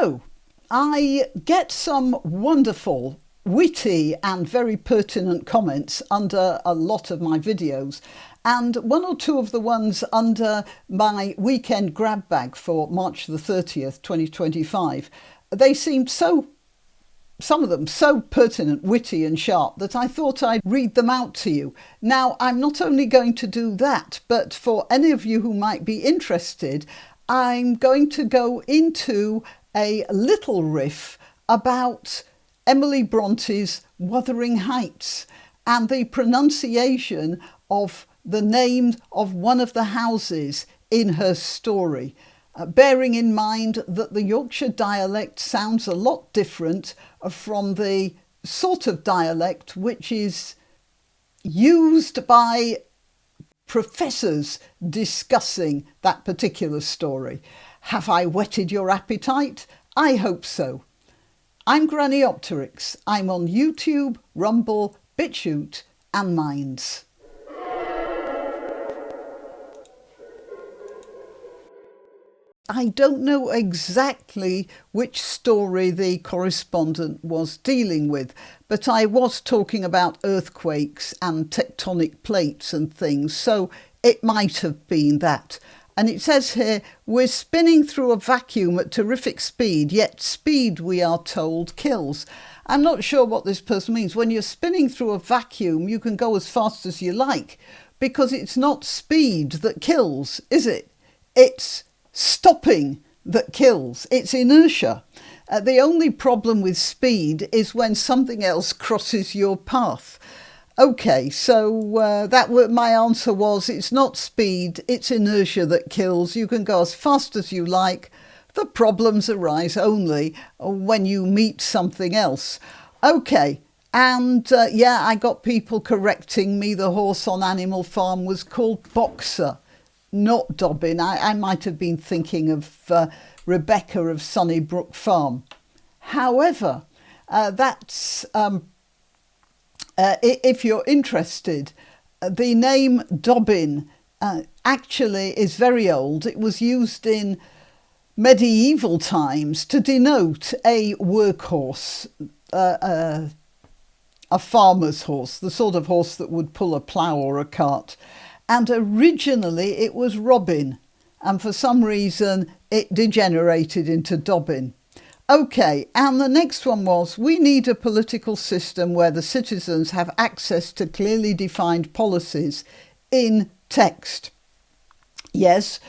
So I get some wonderful, witty and very pertinent comments under a lot of my videos, and one or two of the ones under my weekend grab bag for March the 30th, 2025, they seemed some of them so pertinent, witty and sharp that I thought I'd read them out to you. Now, I'm not only going to do that, but for any of you who might be interested, I'm going to go into a little riff about Emily Bronte's Wuthering Heights and the pronunciation of the name of one of the houses in her story, bearing in mind that the Yorkshire dialect sounds a lot different from the sort of dialect which is used by professors discussing that particular story. Have I whetted your appetite? I hope so. I'm Granniopteryx. I'm on YouTube, Rumble, BitChute and Minds. I don't know exactly which story the correspondent was dealing with, but I was talking about earthquakes and tectonic plates and things, so it might have been that. And it says here, we're spinning through a vacuum at terrific speed, yet speed, we are told, kills. I'm not sure what this person means. When you're spinning through a vacuum, you can go as fast as you like, because it's not speed that kills, is it? It's stopping that kills. It's inertia. The only problem with speed is when something else crosses your path. Okay, so my answer was, it's not speed, it's inertia that kills. You can go as fast as you like. The problems arise only when you meet something else. Okay, and I got people correcting me. The horse on Animal Farm was called Boxer, not Dobbin. I might have been thinking of Rebecca of Sunnybrook Farm. However, that's... if you're interested, the name Dobbin actually is very old. It was used in medieval times to denote a workhorse, a farmer's horse, the sort of horse that would pull a plough or a cart. And originally it was Robin, and for some reason it degenerated into Dobbin. Okay, and the next one was, we need a political system where the citizens have access to clearly defined policies in text. Yes,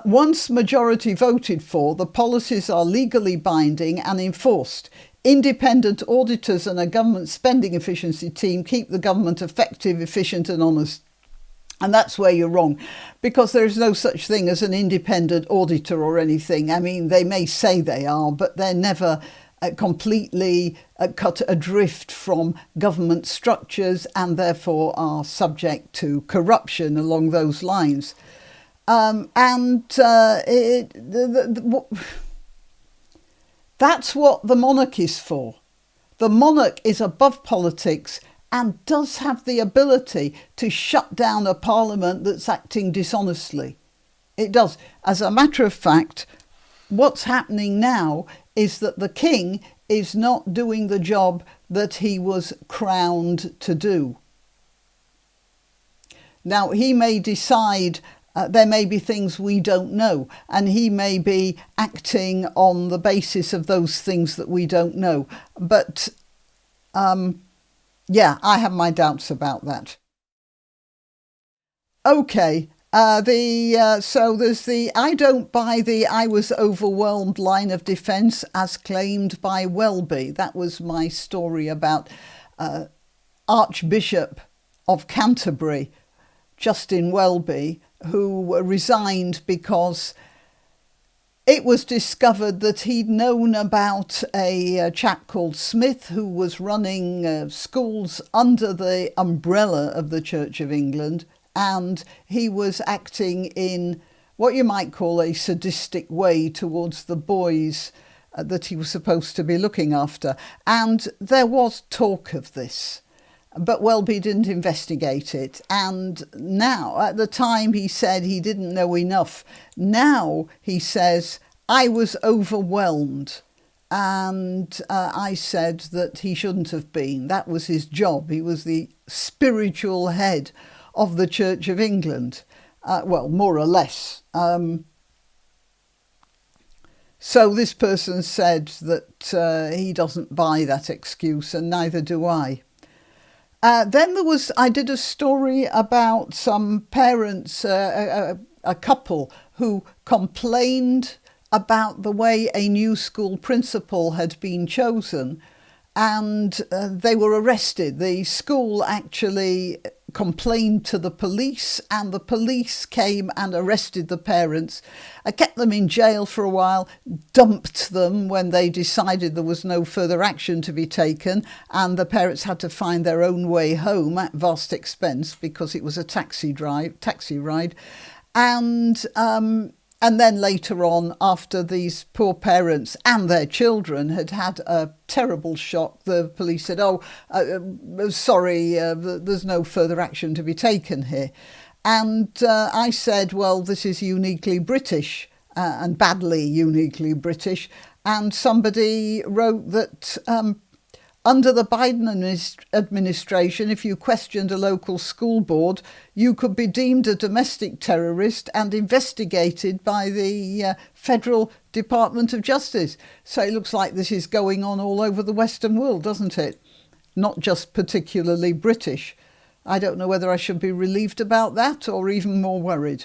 once majority voted for, the policies are legally binding and enforced. Independent auditors and a government spending efficiency team keep the government effective, efficient and honest. And that's where you're wrong, because there is no such thing as an independent auditor or anything. I mean, they may say they are, but they're never completely cut adrift from government structures and therefore are subject to corruption along those lines. That's what the monarch is for. The monarch is above politics and does have the ability to shut down a parliament that's acting dishonestly. It does. As a matter of fact, what's happening now is that the king is not doing the job that he was crowned to do. Now, he may decide there may be things we don't know, and he may be acting on the basis of those things that we don't know. But I have my doubts about that. Okay, so there's the I don't buy the I was overwhelmed line of defence as claimed by Welby. That was my story about Archbishop of Canterbury, Justin Welby, who resigned because it was discovered that he'd known about a chap called Smith who was running schools under the umbrella of the Church of England, and he was acting in what you might call a sadistic way towards the boys that he was supposed to be looking after. And there was talk of this, but Welby didn't investigate it. And now, at the time he said he didn't know enough. Now he says, I was overwhelmed. and I said that he shouldn't have been. That was his job. He was the spiritual head of the Church of England. Well, more or less. So this person said that he doesn't buy that excuse, and neither do I. Then I did a story about some parents, a couple who complained about the way a new school principal had been chosen, and they were arrested. The school actually complained to the police, and the police came and arrested the parents, kept them in jail for a while, dumped them when they decided there was no further action to be taken, and the parents had to find their own way home at vast expense because it was a taxi ride. And then later on, after these poor parents and their children had had a terrible shock, the police said, sorry, there's no further action to be taken here. And I said, well, this is uniquely British and badly uniquely British. And somebody wrote that under the Biden administration, if you questioned a local school board, you could be deemed a domestic terrorist and investigated by the Federal Department of Justice. So it looks like this is going on all over the Western world, doesn't it? Not just particularly British. I don't know whether I should be relieved about that or even more worried.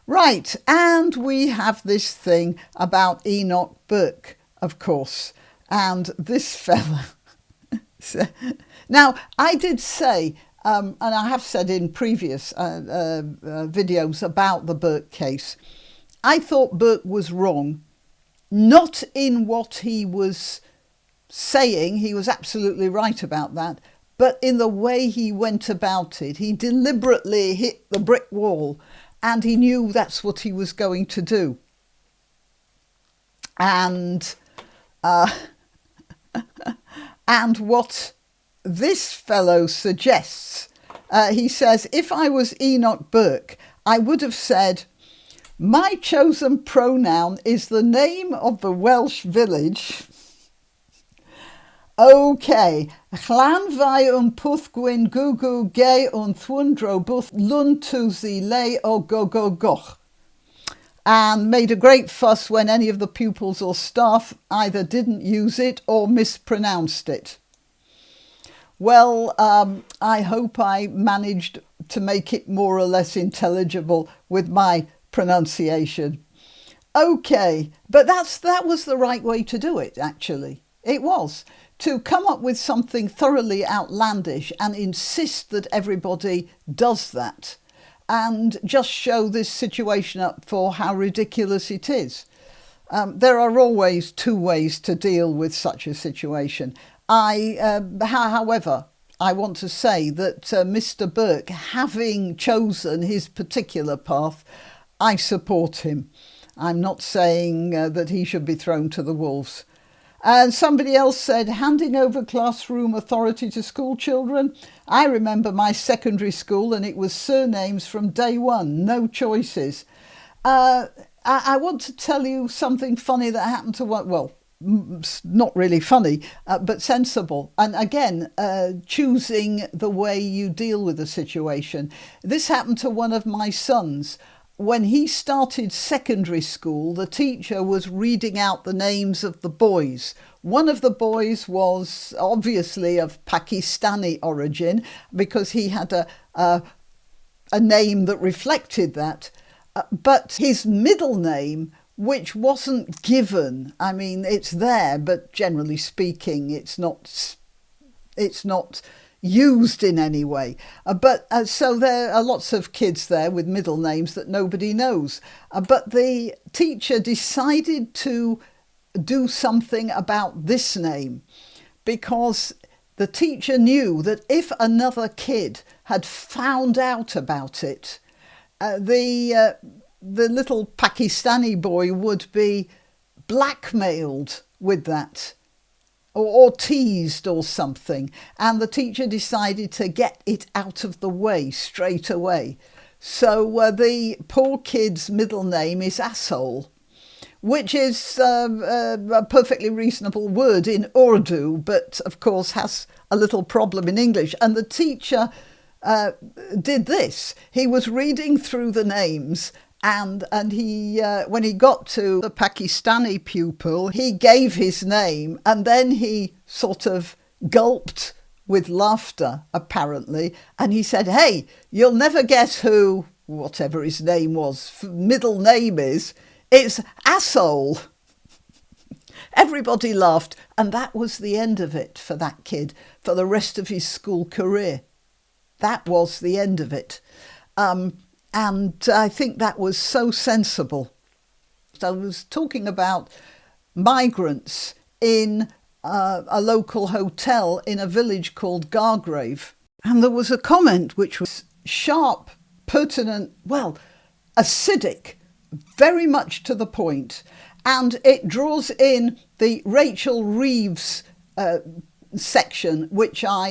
Right, and we have this thing about Enoch Burke, of course, and this fella. Now, I did say, and I have said in previous videos about the Burke case, I thought Burke was wrong, not in what he was saying, he was absolutely right about that, but in the way he went about it. He deliberately hit the brick wall, and he knew that's what he was going to do. And what this fellow suggests, he says, if I was Enoch Burke, I would have said, my chosen pronoun is the name of the Welsh village. OK, Chlan vai pwth gwyn gugu gay thwndro bwth luntuzi lay o goch. And made a great fuss when any of the pupils or staff either didn't use it or mispronounced it. Well, I hope I managed to make it more or less intelligible with my pronunciation. OK, but that was the right way to do it, actually. It was. To come up with something thoroughly outlandish and insist that everybody does that. And just show this situation up for how ridiculous it is. There are always two ways to deal with such a situation. However, I want to say that Mr. Burke, having chosen his particular path, I support him. I'm not saying that he should be thrown to the wolves. And somebody else said, handing over classroom authority to school children. I remember my secondary school and it was surnames from day one, no choices. I want to tell you something funny that happened to one, well, not really funny, but sensible. And again, choosing the way you deal with a situation. This happened to one of my sons. When he started secondary school, the teacher was reading out the names of the boys. One of the boys was obviously of Pakistani origin because he had a name that reflected that. But his middle name, which wasn't given, I mean, it's there, but generally speaking, it's not used in any way. So there are lots of kids there with middle names that nobody knows. But the teacher decided to do something about this name because the teacher knew that if another kid had found out about it, the little Pakistani boy would be blackmailed with that. Or teased or something, and the teacher decided to get it out of the way straight away. So the poor kid's middle name is Asshole, which is a perfectly reasonable word in Urdu, but of course has a little problem in English. And the teacher did this. He was reading through the names, and he when he got to the Pakistani pupil, he gave his name, and then he sort of gulped with laughter, apparently, and he said, "Hey, you'll never guess who, whatever his name was, middle name is. It's asshole." Everybody laughed, and that was the end of it for that kid for the rest of his school career. That was the end of it. And I think that was so sensible. So I was talking about migrants in a local hotel in a village called Gargrave. And there was a comment which was sharp, pertinent, well, acidic, very much to the point. And it draws in the Rachel Reeves section,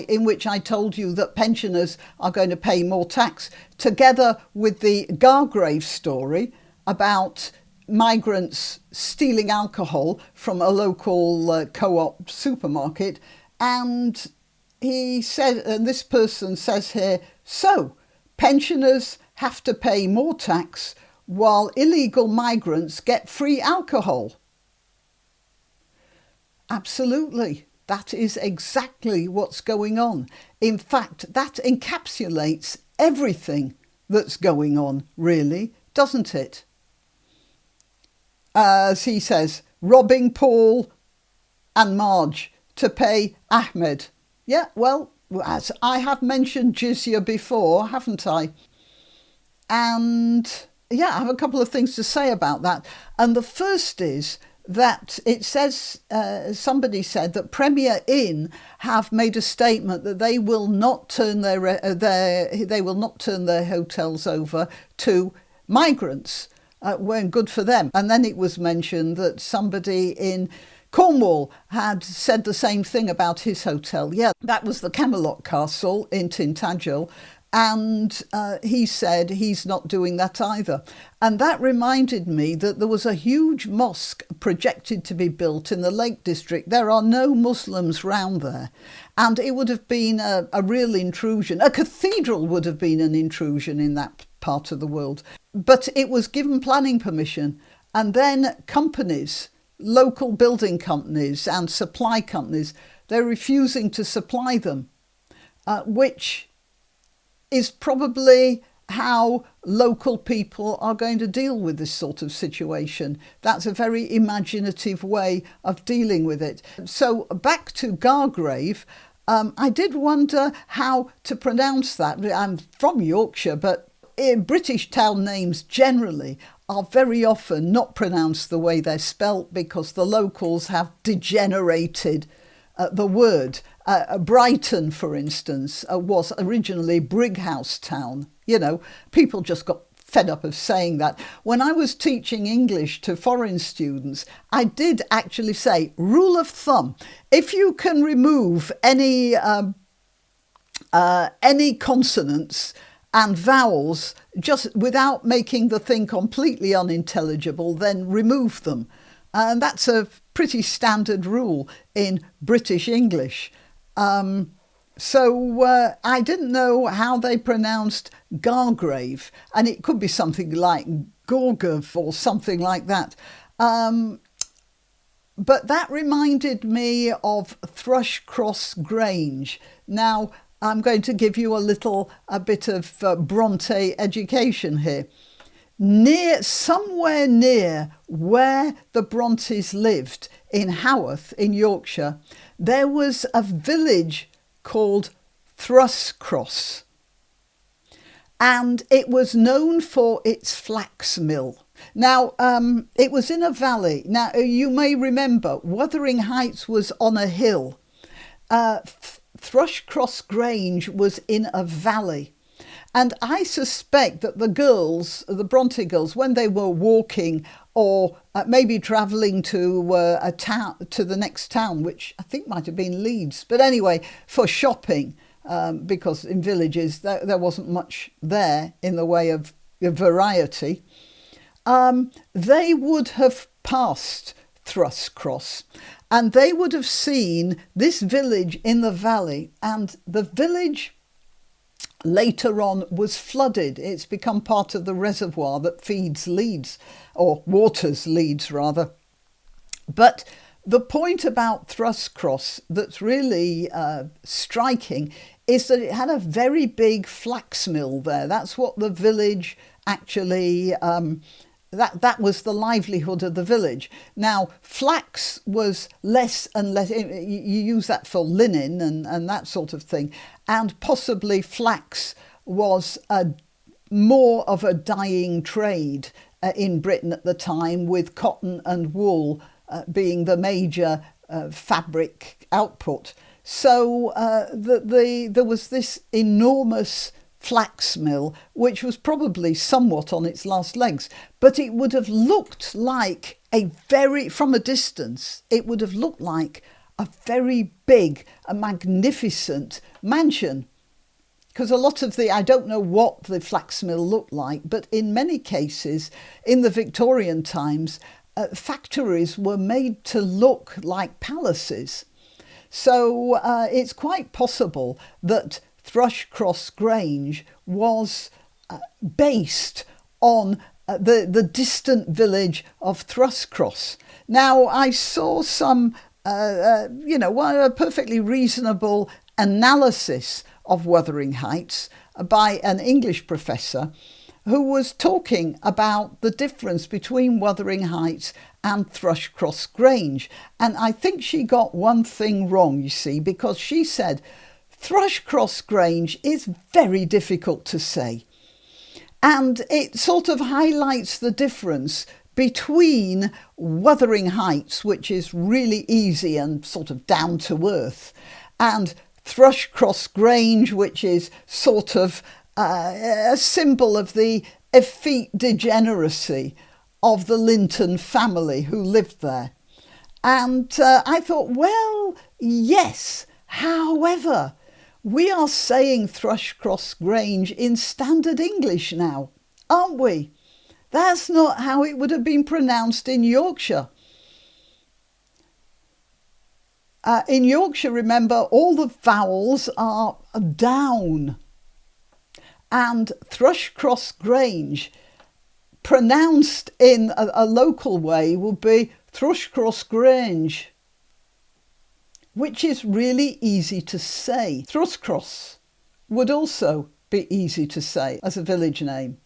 in which I told you that pensioners are going to pay more tax, together with the Gargrave story about migrants stealing alcohol from a local co-op supermarket. And he said, and this person says here, so pensioners have to pay more tax while illegal migrants get free alcohol. Absolutely. That is exactly what's going on. In fact, that encapsulates everything that's going on, really, doesn't it? As he says, robbing Paul and Marge to pay Ahmed. Yeah, well, as I have mentioned jizya before, haven't I? And yeah, I have a couple of things to say about that. And the first is that it says, somebody said that Premier Inn have made a statement that they will not turn their hotels over to migrants. Weren't good for them. And then it was mentioned that somebody in Cornwall had said the same thing about his hotel. Yeah, that was the Camelot Castle in Tintagel. And he said he's not doing that either. And that reminded me that there was a huge mosque projected to be built in the Lake District. There are no Muslims round there. And it would have been a real intrusion. A cathedral would have been an intrusion in that part of the world. But it was given planning permission. And then companies, local building companies and supply companies, they're refusing to supply them, which is probably how local people are going to deal with this sort of situation. That's a very imaginative way of dealing with it. So back to Gargrave, I did wonder how to pronounce that. I'm from Yorkshire, but British town names generally are very often not pronounced the way they're spelt because the locals have degenerated the word. Brighton, for instance, was originally Brighouse Town. You know, people just got fed up of saying that. When I was teaching English to foreign students, I did actually say, rule of thumb, if you can remove any consonants and vowels just without making the thing completely unintelligible, then remove them. And that's a pretty standard rule in British English. So I didn't know how they pronounced Gargrave, and it could be something like Gorgov or something like that. But that reminded me of Thrushcross Grange. Now, I'm going to give you a bit of Bronte education here. Somewhere near where the Brontes lived, in Haworth in Yorkshire, there was a village called Thrushcross, and it was known for its flax mill. Now, it was in a valley. Now, you may remember Wuthering Heights was on a hill. Thrushcross Grange was in a valley. And I suspect that the Bronte girls, when they were walking or maybe travelling to the next town, which I think might have been Leeds, but anyway, for shopping, because in villages there wasn't much there in the way of variety, they would have past Thrush-Cross, and they would have seen this village in the valley, and the village later on was flooded. It's become part of the reservoir that feeds Leeds, or waters Leeds rather. But the point about Thrush-Cross that's really striking is that it had a very big flax mill there. That's what the village actually, that was the livelihood of the village. Now, flax was less and less, you use that for linen and that sort of thing. And possibly flax was more of a dying trade in Britain at the time, with cotton and wool being the major fabric output. So there was this enormous flax mill, which was probably somewhat on its last legs, but it would have looked like from a distance, it would have looked like a very big, a magnificent mansion. Because a lot of I don't know what the flax mill looked like, but in many cases, in the Victorian times, factories were made to look like palaces. So it's quite possible that Thrush-Cross Grange was based on the distant village of Thrush-Cross. Now, I saw some, a perfectly reasonable analysis of Wuthering Heights by an English professor who was talking about the difference between Wuthering Heights and Thrush-Cross Grange. And I think she got one thing wrong, you see, because she said Thrush-Cross Grange is very difficult to say. And it sort of highlights the difference between Wuthering Heights, which is really easy and sort of down to earth, and Thrush-Cross Grange, which is sort of a symbol of the effete degeneracy of the Linton family who lived there. And I thought, well, yes, however, we are saying Thrush-Cross Grange in standard English now, aren't we? That's not how it would have been pronounced in Yorkshire. In Yorkshire, remember, all the vowels are down. And Thrush-Cross Grange, pronounced in a local way, would be Thrush-Cross Grange, which is really easy to say. Thrush-Cross would also be easy to say as a village name.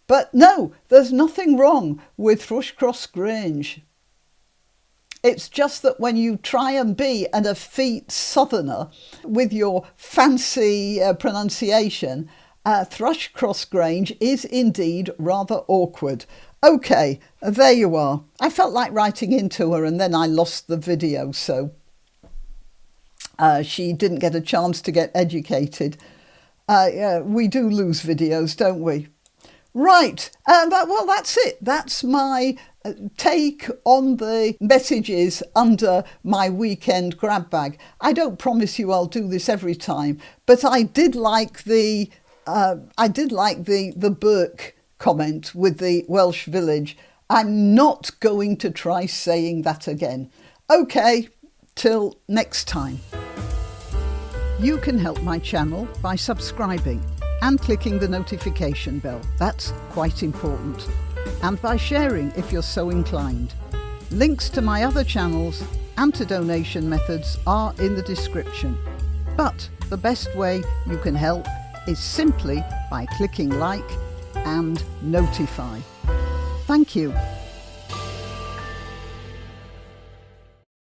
But no, there's nothing wrong with Thrush-Cross Grange. It's just that when you try and be an effete southerner with your fancy pronunciation, Thrush-Cross Grange is indeed rather awkward. OK, there you are. I felt like writing into her and then I lost the video, so she didn't get a chance to get educated. We do lose videos, don't we? Right, well, that's it. That's my take on the messages under my weekend grab bag. I don't promise you I'll do this every time, but I did like the Burke comment with the Welsh village. I'm not going to try saying that again. OK, till next time. You can help my channel by subscribing and clicking the notification bell. That's quite important. And by sharing if you're so inclined. Links to my other channels and to donation methods are in the description. But the best way you can help is simply by clicking like and notify. Thank you.